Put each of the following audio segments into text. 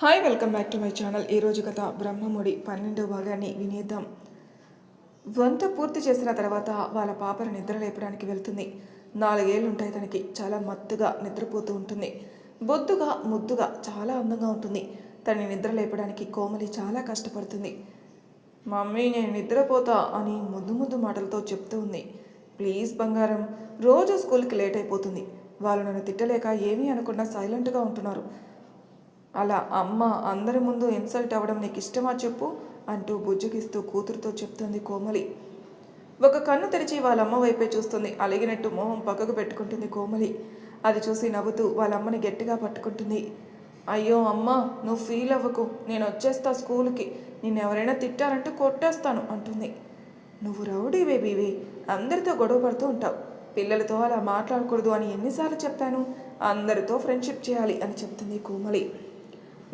Hi, welcome back to my channel. ఈరోజు కథ బ్రహ్మముడి 12వ భాగాన్ని వినేద్దాం. వంట పూర్తి చేసిన తర్వాత వాళ్ళ పాపను నిద్ర లేపడానికి వెళ్తుంది. 4 ఏళ్ళు ఉంటాయి తనకి. చాలా మత్తుగా నిద్రపోతూ ఉంటుంది. బొద్దుగా ముద్దుగా చాలా అందంగా ఉంటుంది. తనని నిద్ర లేపడానికి కోమలి చాలా కష్టపడుతుంది. మమ్మీ, నేను నిద్రపోతా అని ముద్దు ముద్దు మాటలతో చెప్తూ ఉంది. ప్లీజ్ బంగారం, రోజు స్కూల్కి లేట్ అయిపోతుంది. వాళ్ళు నన్ను తిట్టలేక ఏమీ అనకుండా సైలెంట్గా ఉంటున్నారు. అలా అమ్మ అందరి ముందు ఇన్సల్ట్ అవ్వడం నీకు ఇష్టమా చెప్పు అంటూ బుజ్జగిస్తూ కూతురుతో చెప్తుంది కోమలి. ఒక కన్ను తెరిచి వాళ్ళమ్మ వైపే చూస్తుంది. అలిగినట్టు మొహం పక్కకు పెట్టుకుంటుంది కోమలి. అది చూసి నవ్వుతూ వాళ్ళమ్మని గట్టిగా పట్టుకుంటుంది. అయ్యో అమ్మ, నువ్వు ఫీల్ అవ్వకు, నేను వచ్చేస్తా స్కూల్కి. నిన్ను ఎవరైనా తిట్టారంటే కొట్టేస్తాను అంటుంది. నువ్వు రౌడీ బేబీవి, అందరితో గొడవ పడుతూ ఉంటావు. పిల్లలతో అలా మాట్లాడకూడదు అని ఎన్నిసార్లు చెప్పాను. అందరితో ఫ్రెండ్షిప్ చేయాలి అని చెప్తుంది కోమలి.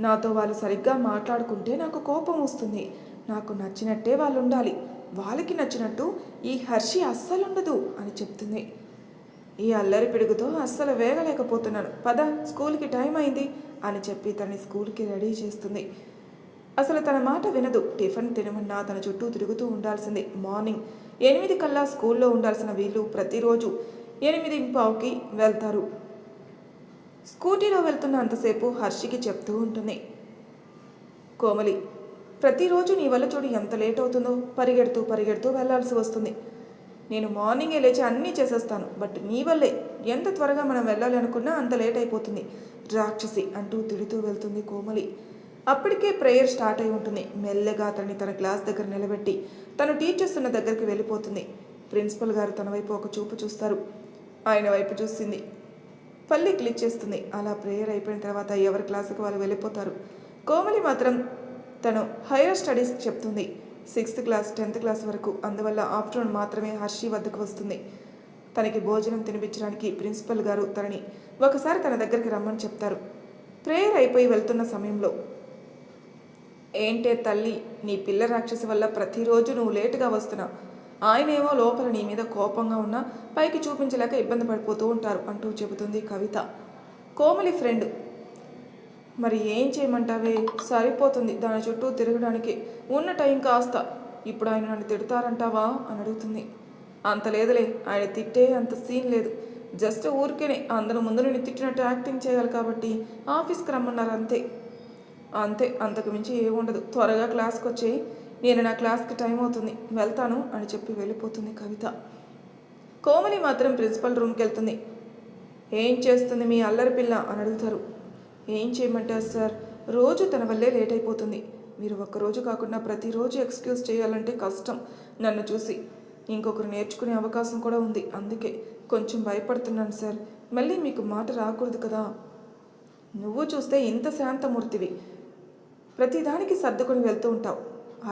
నాతో వాళ్ళు సరిగ్గా మాట్లాడుకుంటే నాకు కోపం వస్తుంది. నాకు నచ్చినట్టే వాళ్ళు ఉండాలి. వాళ్ళకి నచ్చినట్టు ఈ హర్షి అస్సలు ఉండదు అని చెప్తుంది. ఈ అల్లరి పిడుగుతో అస్సలు వేగలేకపోతున్నాను. పద, స్కూల్కి టైం అయింది అని చెప్పి తనని స్కూల్కి రెడీ చేస్తుంది. అసలు తన మాట వినదు. టిఫిన్ తినమన్నా తన చుట్టూ తిరుగుతూ ఉండాల్సింది. మార్నింగ్ 8 కల్లా స్కూల్లో ఉండాల్సిన వీళ్ళు ప్రతిరోజు 8:15కి వెళ్తారు. స్కూటీలో వెళ్తున్న అంతసేపు హర్షికి చెప్తూ ఉంటుంది కోమలి. ప్రతిరోజు నీ వల్ల చూడు ఎంత లేట్ అవుతుందో. పరిగెడుతూ పరిగెడుతూ వెళ్లాల్సి వస్తుంది. నేను మార్నింగే లేచి అన్నీ చేసేస్తాను, బట్ నీ వల్లే ఎంత త్వరగా మనం వెళ్ళాలి అనుకున్నా అంత లేట్ అయిపోతుంది రాక్షసి అంటూ తిడుతూ వెళ్తుంది కోమలి. అప్పటికే ప్రేయర్ స్టార్ట్ అయి ఉంటుంది. మెల్లగా అతన్ని తన క్లాస్ దగ్గర నిలబెట్టి తను టీచ్ చేస్తున్న దగ్గరికి వెళ్ళిపోతుంది. ప్రిన్సిపల్ గారు తన వైపు ఒక చూపు చూస్తారు. ఆయన వైపు చూసింది. పల్లి క్లిక్ చేస్తుంది. అలా ప్రేయర్ అయిపోయిన తర్వాత ఎవరి క్లాసుకు వాళ్ళు వెళ్ళిపోతారు. కోమలి మాత్రం తను హైయర్ స్టడీస్ చెప్తుంది. 6th క్లాస్ 10th క్లాస్ వరకు. అందువల్ల ఆఫ్టర్నూన్ మాత్రమే హర్షి వద్దకు వస్తుంది. తనకి భోజనం తినిపించడానికి ప్రిన్సిపల్ గారు తనని ఒకసారి తన దగ్గరికి రమ్మని చెప్తారు. ప్రేయర్ అయిపోయి వెళ్తున్న సమయంలో, ఏంటే తల్లి, నీ పిల్ల రాక్షసి వల్ల ప్రతిరోజు నువ్వు లేటుగా వస్తున్నావు. ఆయనేమో లోపల నీ మీద కోపంగా ఉన్నా పైకి చూపించలేక ఇబ్బంది పడిపోతూ ఉంటారు అంటూ చెబుతుంది కవిత, కోమలి ఫ్రెండ్. మరి ఏం చేయమంటావే, సరిపోతుంది దాని చుట్టూ తిరగడానికి ఉన్న టైం కాస్త. ఇప్పుడు ఆయన నన్ను తిడతారంటావా అని అడుగుతుంది. అంత లేదులే, ఆయన తిట్టే అంత సీన్ లేదు. జస్ట్ ఊరికేనే అందరి ముందు నేను తిట్టినట్టు యాక్టింగ్ చేయాలి కాబట్టి ఆఫీస్కి రమ్మన్నారు అంతే. అంతే, అంతకు మించి ఏముండదు. త్వరగా క్లాస్కి వచ్చేయి, నేను నా క్లాస్కి టైం అవుతుంది, వెళ్తాను అని చెప్పి వెళ్ళిపోతుంది కవిత. కోమలి మాత్రం ప్రిన్సిపల్ రూమ్కి వెళ్తుంది. ఏం చేస్తుంది మీ అల్లరి పిల్ల అని అడుగుతారు. ఏం చేయమంటారు సార్, రోజు తన వల్లే లేట్ అయిపోతుంది. మీరు ఒక్కరోజు కాకుండా ప్రతిరోజు ఎక్స్క్యూజ్ చేయాలంటే కష్టం. నన్ను చూసి ఇంకొకరు నేర్చుకునే అవకాశం కూడా ఉంది. అందుకే కొంచెం భయపడుతున్నాను సార్. మళ్ళీ మీకు మాట రాకూడదు కదా. నువ్వు చూస్తే ఇంత శాంతమూర్తివి, ప్రతిదానికి సర్దుకొని వెళ్తూ ఉంటావు.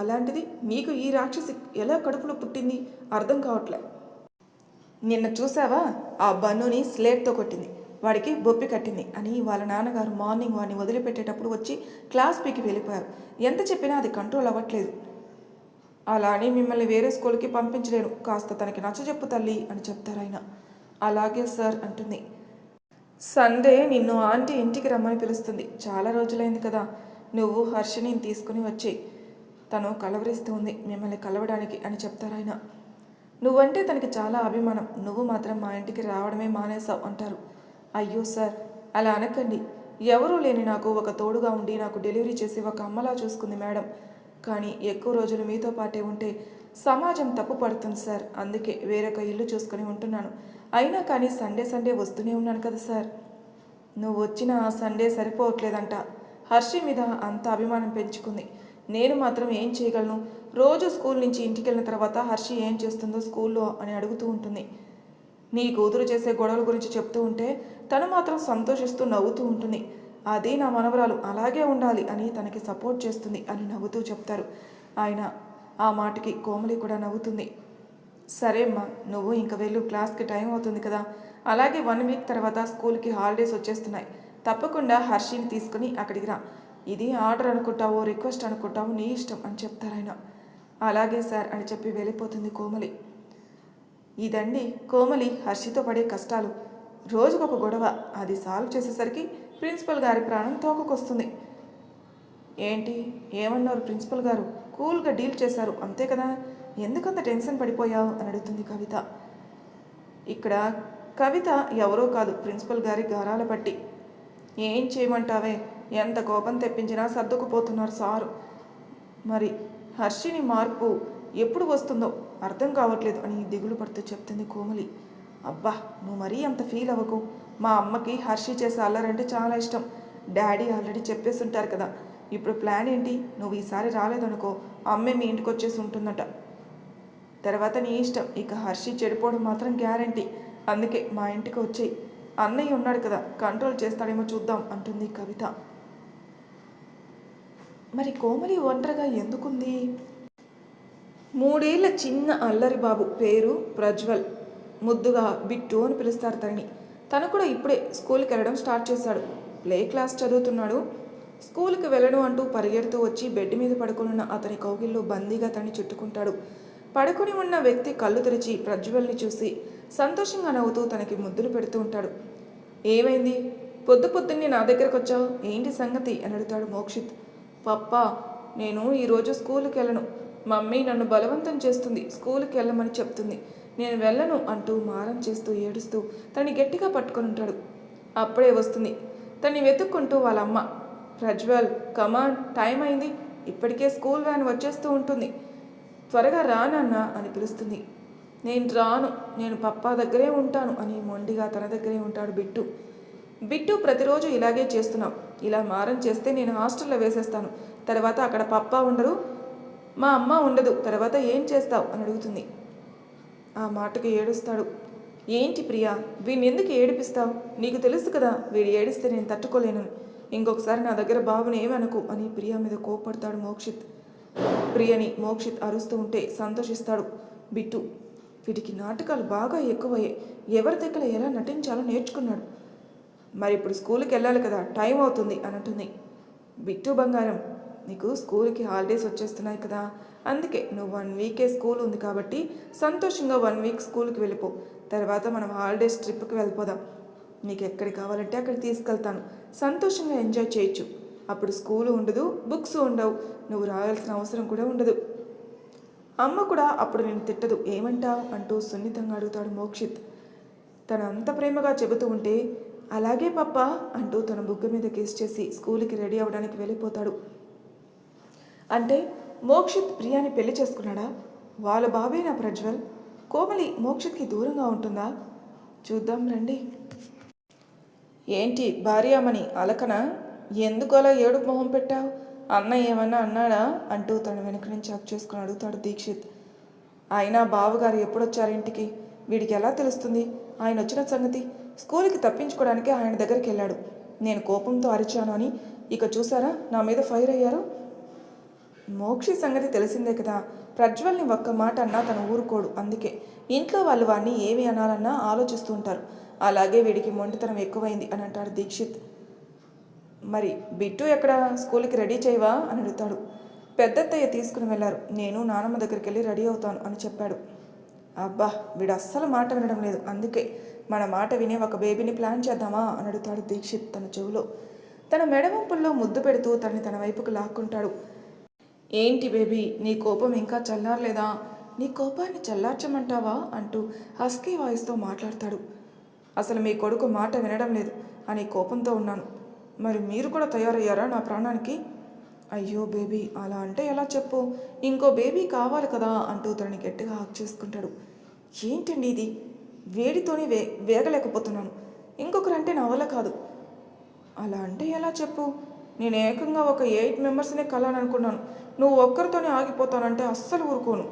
అలాంటిది నీకు ఈ రాక్షసి ఎలా కడుపులో పుట్టింది అర్థం కావట్లే. నిన్న చూసావా, ఆ బన్నుని స్లేట్తో కొట్టింది, వాడికి బొప్పి కట్టింది అని వాళ్ళ నాన్నగారు మార్నింగ్ వాడిని వదిలిపెట్టేటప్పుడు వచ్చి క్లాస్ పీకి వెళ్ళిపోయారు. ఎంత చెప్పినా అది కంట్రోల్ అవ్వట్లేదు. అలా అని మిమ్మల్ని వేరే స్కూల్కి పంపించలేను, కాస్త తనకి నచ్చజెప్పు తల్లి అని చెప్తారు ఆయన. అలాగే సార్ అంటుంది. సండే నిన్ను ఆంటీ ఇంటికి రమ్మని పిలుస్తుంది. చాలా రోజులైంది కదా, నువ్వు హర్షిని తీసుకుని వచ్చి. తను కలవరిస్తూ ఉంది మిమ్మల్ని కలవడానికి అని చెప్తారాయన. నువ్వంటే తనకి చాలా అభిమానం, నువ్వు మాత్రం మా ఇంటికి రావడమే మానేసావు అంటారు. అయ్యో సార్, అలా అనకండి. ఎవరూ లేని నాకు ఒక తోడుగా ఉండి నాకు డెలివరీ చేసి ఒక అమ్మలా చూసుకుంది మేడం. కానీ ఎక్కువ రోజులు మీతో పాటే ఉంటే సమాజం తప్పు పడుతుంది సార్. అందుకే వేరొక ఇల్లు చూసుకొని ఉంటున్నాను. అయినా కానీ సండే వస్తూనే ఉన్నాను కదా సార్. నువ్వు వచ్చిన ఆ సండే సరిపోవట్లేదంట. హర్షి మీద అంత అభిమానం పెంచుకుంది. నేను మాత్రం ఏం చేయగలను. రోజు స్కూల్ నుంచి ఇంటికి వెళ్ళిన తర్వాత హర్షి ఏం చేస్తుందో స్కూల్లో అని అడుగుతూ ఉంటుంది. నీ కూతురు చేసే గొడవల గురించి చెప్తూ ఉంటే తను మాత్రం సంతోషిస్తూ నవ్వుతూ ఉంటుంది. అది నా మనవరాలు, అలాగే ఉండాలి అని తనకి సపోర్ట్ చేస్తుంది అని నవ్వుతూ చెప్తారు ఆయన. ఆ మాటకి కోమలి కూడా నవ్వుతుంది. సరే అమ్మా, నువ్వు ఇంక వెళ్ళు, క్లాస్కి టైం అవుతుంది కదా. అలాగే 1 వీక్ తర్వాత స్కూల్కి హాలిడేస్ వచ్చేస్తున్నాయి. తప్పకుండా హర్షిని తీసుకుని అక్కడికి రా. ఇది ఆర్డర్ అనుకుంటావో రిక్వెస్ట్ అనుకుంటావో నీ ఇష్టం అని చెప్తారాయన. అలాగే సార్ అని చెప్పి వెళ్ళిపోతుంది కోమలి. ఇదండి కోమలి హర్షితో పడే కష్టాలు. రోజుకొక గొడవ. అది సాల్వ్ చేసేసరికి ప్రిన్సిపల్ గారి ప్రాణం తోకకొస్తుంది. ఏంటి ఏమన్నారు ప్రిన్సిపల్ గారు? కూల్గా డీల్ చేశారు అంతే కదా, ఎందుకంత టెన్షన్ పడిపోయావు అని అడుగుతుంది కవిత. ఇక్కడ కవిత ఎవరో కాదు, ప్రిన్సిపల్ గారి గారాల పట్టి. ఏం చేయమంటావే, ఎంత కోపం తెప్పించినా సర్దుకుపోతున్నారు సారు. మరి హర్షిని మార్పు ఎప్పుడు వస్తుందో అర్థం కావట్లేదు అని దిగులు పడుతూ చెప్తుంది కోమలి. అబ్బా నువ్వు మరీ అంత ఫీల్ అవ్వకు. మా అమ్మకి హర్షి చేసే అల్లరంటే చాలా ఇష్టం. డాడీ ఆల్రెడీ చెప్పేసి ఉంటారు కదా. ఇప్పుడు ప్లాన్ ఏంటి, నువ్వు ఈసారి రాలేదనుకో అమ్మే మీ ఇంటికి వచ్చేసి ఉంటుందట. తర్వాత నీ ఇష్టం. ఇక హర్షి చెడిపోవడం మాత్రం గ్యారంటీ. అందుకే మా ఇంటికి వచ్చేయి. అన్నయ్య ఉన్నాడు కదా, కంట్రోల్ చేస్తాడేమో చూద్దాం అంటుంది కవిత. మరి కోమలి ఒంటరిగా ఎందుకుంది? 3 ఏళ్ల చిన్న అల్లరి బాబు పేరు ప్రజ్వల్. ముద్దుగా బిట్టు అని పిలుస్తారు తనని. తను కూడా ఇప్పుడే స్కూల్కి వెళ్ళడం స్టార్ట్ చేశాడు. ప్లే క్లాస్ చదువుతున్నాడు. స్కూల్కి వెళ్ళను అంటూ పరిగెడుతూ వచ్చి బెడ్ మీద పడుకున్న అతని కౌగిల్లో బందీగా తన్ని చుట్టుకుంటాడు. పడుకుని ఉన్న వ్యక్తి కళ్ళు తెరిచి ప్రజ్వల్ని చూసి సంతోషంగా నవ్వుతూ తనకి ముద్దులు పెడుతూ ఉంటాడు. ఏమైంది, పొద్దున్నే నా దగ్గరకు వచ్చావు, ఏంటి సంగతి అని అడుగుతాడు మోక్షిత్. పప్పా నేను ఈరోజు స్కూల్కి వెళ్ళను. మమ్మీ నన్ను బలవంతం చేస్తుంది, స్కూల్కి వెళ్ళమని చెప్తుంది. నేను వెళ్ళను అంటూ మారం చేస్తూ ఏడుస్తూ తనని గట్టిగా పట్టుకొని ఉంటాడు. అప్పుడే వస్తుంది తన్ని వెతుక్కుంటూ వాళ్ళ అమ్మ. ప్రజ్వల్ కమాన్, టైం అయింది, ఇప్పటికే స్కూల్ వ్యాన్ వచ్చేస్తూ ఉంటుంది, త్వరగా రానన్న అని పిలుస్తుంది. నేను రాను, నేను పప్పా దగ్గరే ఉంటాను అని మొండిగా తన దగ్గరే ఉంటాడు బిట్టు. బిట్టు ప్రతిరోజు ఇలాగే చేస్తున్నావు, ఇలా మారం చేస్తే నేను హాస్టల్లో వేసేస్తాను. తర్వాత అక్కడ పప్పా ఉండరు, మా అమ్మ ఉండదు, తర్వాత ఏం చేస్తావు అని అడుగుతుంది. ఆ మాటకు ఏడుస్తాడు. ఏంటి ప్రియా, వీడిని ఎందుకు ఏడిపిస్తావు? నీకు తెలుసు కదా వీడు ఏడిస్తే నేను తట్టుకోలేను. ఇంకొకసారి నా దగ్గర బాబుని ఏమనుకు అని ప్రియా మీద కోపడతాడు మోక్షిత్. ప్రియని మోక్షిత్ అరుస్తూ ఉంటే సంతోషిస్తాడు బిట్టు. వీటికి నాటకాలు బాగా ఎక్కువయ్యాయి, ఎవరి దగ్గర ఎలా నటించాలో నేర్చుకున్నాడు. మరి ఇప్పుడు స్కూల్కి వెళ్ళాలి కదా, టైం అవుతుంది అని అంటుంది. బిట్టు బంగారం, నీకు స్కూల్కి హాలిడేస్ వచ్చేస్తున్నాయి కదా, అందుకే నువ్వు 1 వీకే స్కూల్ ఉంది కాబట్టి సంతోషంగా 1 వీక్ స్కూల్కి వెళ్ళిపో. తర్వాత మనం హాలిడేస్ ట్రిప్కి వెళ్ళిపోదాం. నీకు ఎక్కడికి కావాలంటే అక్కడికి తీసుకెళ్తాను, సంతోషంగా ఎంజాయ్ చేయొచ్చు. అప్పుడు స్కూలు ఉండదు, బుక్స్ ఉండవు, నువ్వు రాయాల్సిన అవసరం కూడా ఉండదు. అమ్మ కూడా అప్పుడు నేను తిట్టదు, ఏమంటావు అంటూ సున్నితంగా అడుగుతాడు మోక్షిత్. తను అంత ప్రేమగా చెబుతూ ఉంటే అలాగే పప్ప అంటూ తన బుగ్గ మీద కిస్ చేసి స్కూల్కి రెడీ అవ్వడానికి వెళ్ళిపోతాడు. అంటే మోక్షిత్ ప్రియాని పెళ్లి చేసుకున్నాడా? వాళ్ళ బాబేనా ప్రజ్వల్? కోమలి మోక్షిత్కి దూరంగా ఉంటుందా? చూద్దాం రండి. ఏంటి భార్యామణి అలకన, ఎందుకు అలా ఏడుపు మొహం పెట్టావు? అన్న ఏమన్నా అన్నాడా అంటూ తన వెనుక నుంచి హక్ చేసుకుని అడుగుతాడు దీక్షిత్. అయినా బావగారు ఎప్పుడొచ్చారు ఇంటికి? వీడికి ఎలా తెలుస్తుంది ఆయన వచ్చిన సంగతి? స్కూల్కి తప్పించుకోవడానికి ఆయన దగ్గరికి వెళ్ళాడు. నేను కోపంతో అరిచాను అని ఇక చూసారా నా మీద ఫైర్ అయ్యారు. మోక్షి సంగతి తెలిసిందే కదా, ప్రజ్వల్ని ఒక్క మాట అన్నా తను ఊరుకోడు. అందుకే ఇంట్లో వాళ్ళు వాడిని ఏమి అనాలన్నా ఆలోచిస్తూ ఉంటారు. అలాగే వీడికి మొండితనం ఎక్కువైంది అని అంటాడు దీక్షిత్. మరి బిట్టు ఎక్కడ, స్కూల్కి రెడీ చేయవా అని అడుగుతాడు. పెద్దత్తయ్య తీసుకుని వెళ్ళారు, నేను నానమ్మ దగ్గరికి వెళ్ళి రెడీ అవుతాను అని చెప్పాడు. అబ్బా వీడు అస్సలు మాట వినడం లేదు, అందుకే మన మాట వినే ఒక బేబీని ప్లాన్ చేద్దామా అని అడుగుతాడు దీక్షిత్ తన చెవులో. తన మెడవంపుల్లో ముద్దు పెడుతూ తనని తన వైపుకు లాక్కుంటాడు. ఏంటి బేబీ, నీ కోపం ఇంకా చల్లారలేదా? నీ కోపాన్ని చల్లార్చమంటావా అంటూ హస్కీ వాయిస్తో మాట్లాడతాడు. అసలు మీ కొడుకు మాట వినడం లేదు అని కోపంతో ఉన్నాను. మరి మీరు కూడా తయారయ్యారా నా ప్రాణానికి? అయ్యో బేబీ, అలా అంటే ఎలా చెప్పు, ఇంకో బేబీ కావాలి కదా అంటూ తనని గట్టిగా హక్ చేసుకుంటాడు. ఏంటండి ఇది, వేడితోనే వేగలేకపోతున్నాను, ఇంకొకరంటే నా వల్ల కాదు. అలా అంటే ఎలా చెప్పు, నేను ఏకంగా ఒక 8 మెంబర్స్నే కలాలనుకున్నాను, నువ్వు ఒక్కరితోనే ఆగిపోతానంటే అస్సలు ఊరుకోను.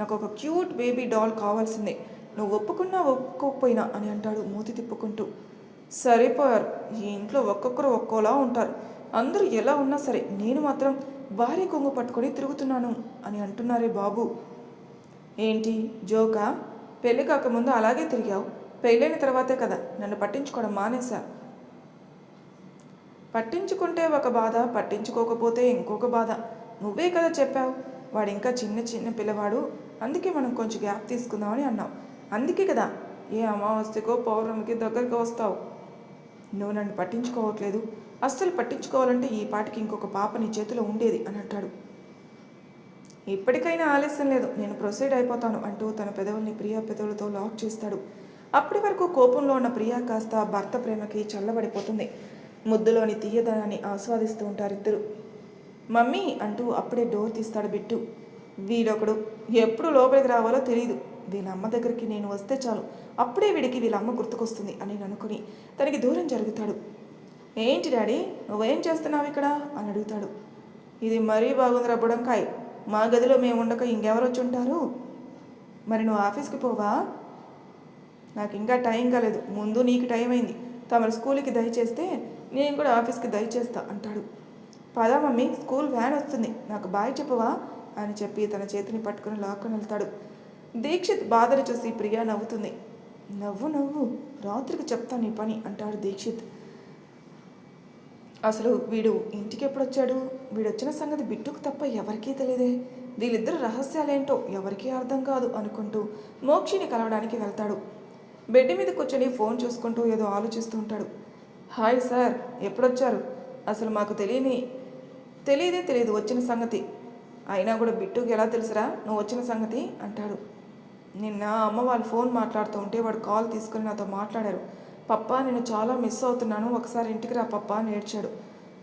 నాకు ఒక క్యూట్ బేబీ డాల్ కావాల్సిందే, నువ్వు ఒప్పుకున్నా ఒప్పుకోకపోయినా అని అంటాడు మూతి తిప్పుకుంటూ. సరిపోయారు, ఈ ఇంట్లో ఒక్కొక్కరు ఒక్కోలా ఉంటారు, అందరూ ఎలా ఉన్నా సరే నేను మాత్రం భార్య కొంగు పట్టుకొని తిరుగుతున్నాను అని అంటున్నారే బాబు. ఏంటి జోకా? పెళ్ళి కాకముందు అలాగే తిరిగావు, పెళ్ళైన తర్వాతే కదా నన్ను పట్టించుకోవడం మానేశా. పట్టించుకుంటే ఒక బాధ, పట్టించుకోకపోతే ఇంకొక బాధ. నువ్వే కదా చెప్పావు వాడు ఇంకా చిన్న పిల్లవాడు, అందుకే మనం కొంచెం గ్యాప్ తీసుకుందామని అన్నావు. అందుకే కదా ఏ అమావాస్యకో పౌర్ణమికి దగ్గరకు వస్తావు. నువ్వు నన్ను పట్టించుకోవట్లేదు, అస్సలు పట్టించుకోవాలంటే ఈ పాటికి ఇంకొక పాప నీ చేతిలో ఉండేది అని అంటాడు. ఇప్పటికైనా ఆలస్యం లేదు, నేను ప్రొసీడ్ అయిపోతాను అంటూ తన పెదవుల్ని ప్రియా పెదవులతో లాక్ చేస్తాడు. అప్పటి వరకు కోపంలో ఉన్న ప్రియా కాస్త భర్త ప్రేమకి చల్లబడిపోతుంది. ముద్దులోని తీయదనాన్ని ఆస్వాదిస్తూ ఉంటారు ఇద్దరు. మమ్మీ అంటూ అప్పుడే డోర్ తీస్తాడు బిట్టు. వీడొకడు ఎప్పుడు లోపలికి రావాలో తెలియదు. వీళ్ళ అమ్మ దగ్గరికి నేను వస్తే చాలు, అప్పుడే వీడికి వీళ్ళ అమ్మ గుర్తుకొస్తుంది అని అనుకుని తనకి దూరం జరుగుతాడు. ఏంటి డాడీ, నువ్వేం చేస్తున్నావు ఇక్కడ అని అడుగుతాడు. ఇది మరీ బాగుందిరా బుడంకాయ్, మా గదిలో మేము ఉండక ఇంకెవరు వచ్చి ఉంటారు? మరి నువ్వు ఆఫీస్కి పోవా? నాకు ఇంకా టైం కాలేదు, ముందు నీకు టైం అయింది. తమరు స్కూల్కి దయచేస్తే నేను కూడా ఆఫీస్కి దయచేస్తా అంటాడు. పదా మమ్మీ, స్కూల్ వ్యాన్ వస్తుంది, నాకు బాయ్ చెప్పవా అని చెప్పి తన చేతిని పట్టుకుని లాక్కొని వెళ్తాడు. దీక్షిత్ బాధను చూసి ప్రియా నవ్వుతుంది. నవ్వు నవ్వు, రాత్రికి చెప్తా నీ పని అంటాడు దీక్షిత్. అసలు వీడు ఇంటికి ఎప్పుడొచ్చాడు? వీడొచ్చిన సంగతి బిట్టుకు తప్ప ఎవరికీ తెలియదే. వీళ్ళిద్దరు రహస్యాలేంటో ఎవరికీ అర్థం కాదు అనుకుంటూ మోక్షిని కలవడానికి వెళ్తాడు. బెడ్ మీద కూర్చొని ఫోన్ చూసుకుంటూ ఏదో ఆలోచిస్తూ ఉంటాడు. హాయ్ సార్, ఎప్పుడొచ్చారు? అసలు మాకు తెలియదు వచ్చిన సంగతి. అయినా కూడా బిట్టుకి ఎలా తెలుసురా నువ్వు వచ్చిన సంగతి అంటాడు. నిన్న అమ్మ వాళ్ళు ఫోన్ మాట్లాడుతూ ఉంటే వాడు కాల్ తీసుకుని నాతో మాట్లాడారు. పప్పా, నేను చాలా మిస్ అవుతున్నాను, ఒకసారి ఇంటికి రా పప్పా అని ఏడ్చాడు,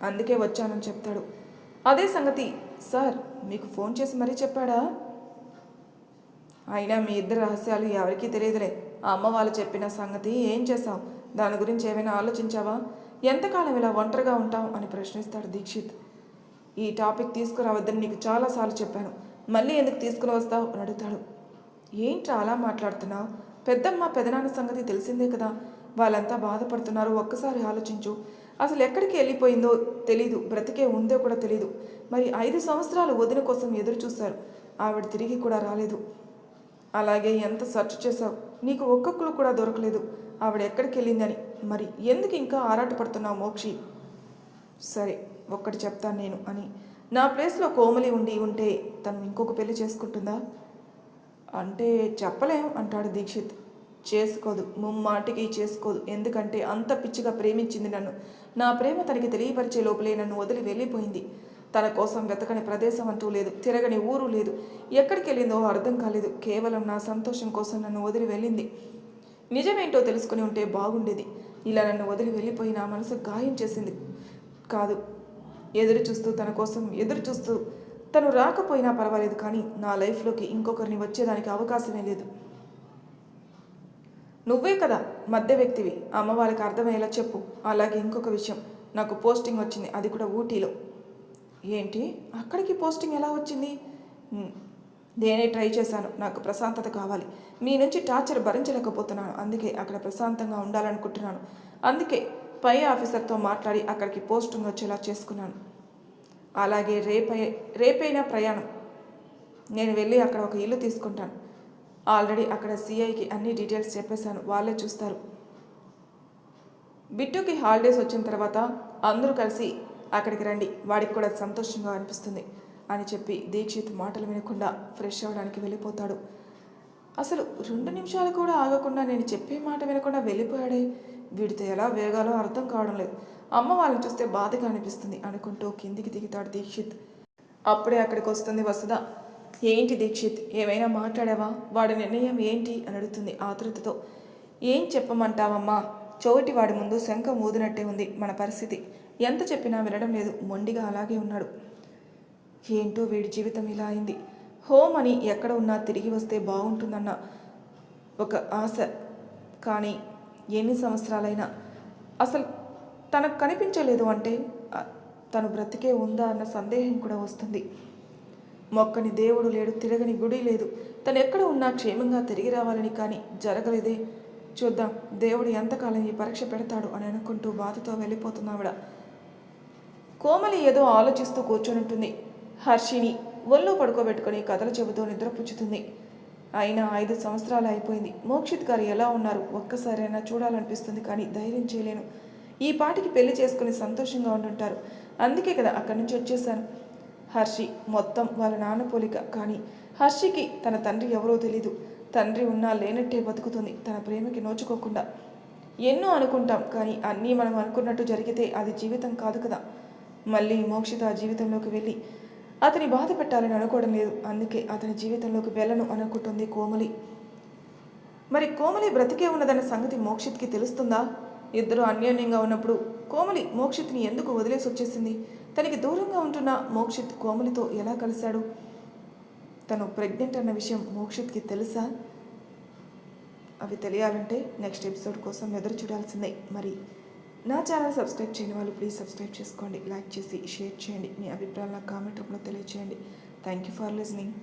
అందుకే వచ్చానని చెప్తాడు. అదే సంగతి సార్ మీకు ఫోన్ చేసి మరీ చెప్పాడా? అయినా మీ ఇద్దరు రహస్యాలు ఎవరికీ తెలియదులే. ఆ అమ్మ వాళ్ళు చెప్పిన సంగతి ఏం చేసావు? దాని గురించి ఏమైనా ఆలోచించావా? ఎంతకాలం ఇలా ఒంటరిగా ఉంటావు అని ప్రశ్నిస్తాడు దీక్షిత్. ఈ టాపిక్ తీసుకురావద్దని నీకు చాలాసార్లు చెప్పాను, మళ్ళీ ఎందుకు తీసుకుని వస్తావు అని అడుగుతాడు. ఏంట్రా అలా మాట్లాడుతున్నావు? పెద్దమ్మ పెదనాన్న సంగతి తెలిసిందే కదా, వాళ్ళంతా బాధపడుతున్నారు, ఒక్కసారి ఆలోచించు. అసలు ఎక్కడికి వెళ్ళిపోయిందో తెలీదు, బ్రతికే ఉందో కూడా తెలీదు. మరి 5 సంవత్సరాలు వదిన కోసం ఎదురు చూశారు, ఆవిడ తిరిగి కూడా రాలేదు. అలాగే ఎంత సెర్చ్ చేశావు, నీకు ఒక్కొక్కరు కూడా దొరకలేదు ఆవిడ ఎక్కడికి వెళ్ళిందని. మరి ఎందుకు ఇంకా ఆరాటపడుతున్నావు మోక్షి? సరే ఒక్కటి చెప్తాను నేను అని, నా ప్లేస్లో కోమలి ఉంటే తను ఇంకొక పెళ్లి చేసుకుంటుందా అంటే చెప్పలేం అంటాడు దీక్షిత్. చేసుకోదు, ముమ్మాటికి చేసుకోదు. ఎందుకంటే అంత పిచ్చిగా ప్రేమించింది నన్ను. నా ప్రేమ తనకి తెలియపరిచే లోపలే నన్ను వదిలి వెళ్ళిపోయింది. తన కోసం వెతకని ప్రదేశం అంటూ లేదు, తిరగని ఊరు లేదు. ఎక్కడికి వెళ్ళిందో అర్థం కాలేదు. కేవలం నా సంతోషం కోసం నన్ను వదిలి వెళ్ళింది. నిజమేంటో తెలుసుకుని ఉంటే బాగుండేది. ఇలా నన్ను వదిలి వెళ్ళిపోయి నా మనసు గాయం చేసింది కాదు. తన కోసం ఎదురు చూస్తూ తను రాకపోయినా పర్వాలేదు, కానీ నా లైఫ్లోకి ఇంకొకరిని వచ్చేదానికి అవకాశమే లేదు. నువ్వే కదా మధ్య వ్యక్తివి, అమ్మ వాళ్ళకి అర్థమయ్యేలా చెప్పు. అలాగే ఇంకొక విషయం, నాకు పోస్టింగ్ వచ్చింది, అది కూడా ఊటీలో. ఏంటి, అక్కడికి పోస్టింగ్ ఎలా వచ్చింది? నేనే ట్రై చేశాను, నాకు ప్రశాంతత కావాలి. మీ నుంచి టార్చర్ భరించలేకపోతున్నాను, అందుకే అక్కడ ప్రశాంతంగా ఉండాలనుకుంటున్నాను. అందుకే పై ఆఫీసర్తో మాట్లాడి అక్కడికి పోస్టింగ్ వచ్చేలా చేసుకున్నాను. అలాగే రేపైనా ప్రయాణం. నేను వెళ్ళి అక్కడ ఒక ఇల్లు తీసుకుంటాను. ఆల్రెడీ అక్కడ సిఐకి అన్ని డీటెయిల్స్ చెప్పేశాను, వాళ్ళే చూస్తారు. బిట్టుకి హాలిడేస్ వచ్చిన తర్వాత అందరూ కలిసి అక్కడికి రండి, వాడికి కూడా సంతోషంగా అనిపిస్తుంది అని చెప్పి దీక్షిత్ మాటలు వినకుండా ఫ్రెష్ అవ్వడానికి వెళ్ళిపోతాడు. అసలు 2 నిమిషాలు కూడా ఆగకుండా నేను చెప్పే మాట వినకుండా వెళ్ళిపోయాడే, వీడితో ఎలా వేగాలో అర్థం కావడం లేదు. అమ్మ వాళ్ళని చూస్తే బాధగా అనిపిస్తుంది అనుకుంటూ కిందికి దిగుతాడు దీక్షిత్. అప్పుడే అక్కడికి వస్తుంది వసుధ. ఏంటి దీక్షిత్, ఏమైనా మాట్లాడావా? వాడి నిర్ణయం ఏంటి అని అడుగుతుంది ఆతృతతో. ఏం చెప్పమంటావమ్మా, చోటి వాడి ముందు శంఖం ఊదినట్టే ఉంది మన పరిస్థితి. ఎంత చెప్పినా వినడం లేదు, మొండిగా అలాగే ఉన్నాడు. ఏంటో వీడి జీవితం ఇలా అయింది. హోమ్ అని ఎక్కడ ఉన్నా తిరిగి వస్తే బాగుంటుందన్న ఒక ఆశ, కానీ ఎన్ని సంవత్సరాలైనా అసలు తనకు కనిపించలేదు అంటే తను బ్రతికే ఉందా అన్న సందేహం కూడా వస్తుంది. మొక్కని దేవుడు లేడు, తిరగని గుడి లేదు. తను ఎక్కడ ఉన్నా క్షేమంగా తిరిగి రావాలని, కానీ జరగలేదే. చూద్దాం దేవుడు ఎంతకాలం ఈ పరీక్ష పెడతాడు అని అనుకుంటూ బాధతో వెళ్ళిపోతుంది ఆవిడ. కోమలి ఏదో ఆలోచిస్తూ కూర్చొని హర్షిని ఒళ్ళో పడుకోబెట్టుకుని కథలు చెబుతూ నిద్రపుచ్చుతుంది. అయినా 5 సంవత్సరాలు అయిపోయింది. మోక్షిత్ గారు ఎలా ఉన్నారు ఒక్కసారైనా చూడాలనిపిస్తుంది, కానీ ధైర్యం చేయలేను. ఈ పాటికి పెళ్లి చేసుకుని సంతోషంగా ఉండుంటారు, అందుకే కదా అక్కడి నుంచి వచ్చేసాను. హర్షి మొత్తం వాళ్ళ నాన్న పోలిక, కానీ హర్షికి తన తండ్రి ఎవరో తెలీదు. తండ్రి ఉన్నా లేనట్టే బతుకుతుంది, తన ప్రేమకి నోచుకోకుండా. ఎన్నో అనుకుంటాం, కానీ అన్నీ మనం అనుకున్నట్టు జరిగితే అది జీవితం కాదు కదా. మళ్ళీ మోక్షిత జీవితంలోకి వెళ్ళి అతని బాధ పెట్టాలని అనుకోవడం లేదు. అందుకే అతని జీవితంలోకి వెళ్ళను అనుకుంటుంది కోమలి. మరి కోమలి బ్రతికే ఉన్నదన్న సంగతి మోక్షిత్కి తెలుస్తుందా? ఇద్దరు అన్యోన్యంగా ఉన్నప్పుడు కోమలి మోక్షిత్ని ఎందుకు వదిలేసి వచ్చేసింది? తనకి దూరంగా ఉంటున్న మోక్షిత్ కోమలితో ఎలా కలిశాడు? తను ప్రెగ్నెంట్ అన్న విషయం మోక్షిత్కి తెలుసా? అవి తెలియాలంటే నెక్స్ట్ ఎపిసోడ్ కోసం ఎదురు చూడాల్సిందే. మరి నా ఛానల్ సబ్స్క్రైబ్ చేయని వాళ్ళు ప్లీజ్ సబ్స్క్రైబ్ చేసుకోండి, లైక్ చేసి షేర్ చేయండి, మీ అభిప్రాయాలను కామెంట్ రూపంలో తెలియచేయండి. Thank you for listening.